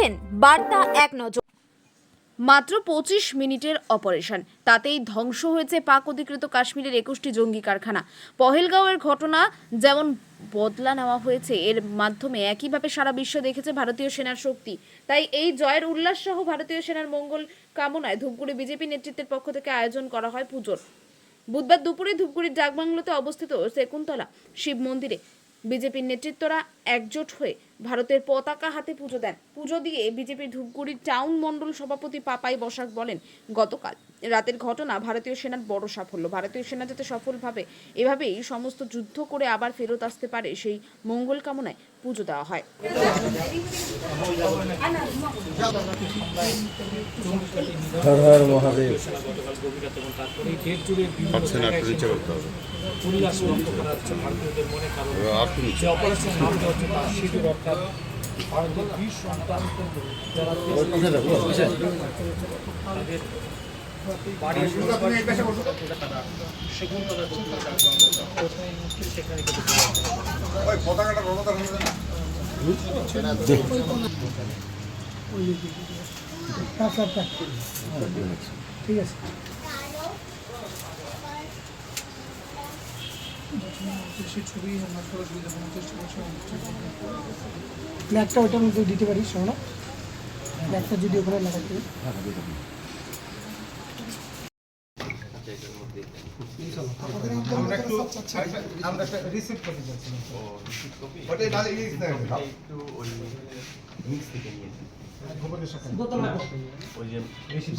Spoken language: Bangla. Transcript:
দেখছেন বার্তা এক নজর। মাত্র 25 মিনিটের অপারেশন, তাতেই ধ্বংস হয়েছে পাক অধিকৃত কাশ্মীরের 21টি জঙ্গি কারখানা। পহেলগাঁওয়ের ঘটনা যেমন বদলা নেওয়া হয়েছে, এর মাধ্যমে একইভাবে সারা বিশ্ব দেখেছে ভারতীয় সেনার শক্তি। তাই এই জয়ের উল্লাস সহ ভারতীয় সেনার মঙ্গল কামনায় ধূপগুড়ি বিজেপি নেতৃত্বের পক্ষ থেকে আয়োজন করা হয় পুজোর। বুধবার দুপুরে ধূপগুড়ির ডাকবাংলোতে অবস্থিত শকুন্তলা শিব মন্দিরে বিজেপির নেতৃত্বরা একজোট হয়ে ভারতের পতাকা হাতে পুজো দেন। পুজো দিয়ে বিজেপির ধূপগুড়ির টাউন মণ্ডল সভাপতি পাপাই বসাক বলেন, গতকাল রাতের ঘটনা ভারতীয় সেনার বড় সাফল্য। ভারতীয় সেনা যাতে সফলভাবে এভাবেই সমস্ত যুদ্ধ করে আবার ফেরত আসতে পারে, সেই মঙ্গল কামনায় পুজো দেওয়া হয়। হর হর মহাদেব। ঠিক আছে, ছবি ফ্ল্যাগটা ওইটার মধ্যে দিতে পারিস, শোনো ফ্ল্যাগটা যদি ওখানে লাগাতে আমরা একটা রিসিভ করতে যাচ্ছিলাম। ওটাই নালে একটু ওই মিক্স থেকে নিয়েছি। খবরের সাথে ওই যে রিসিভ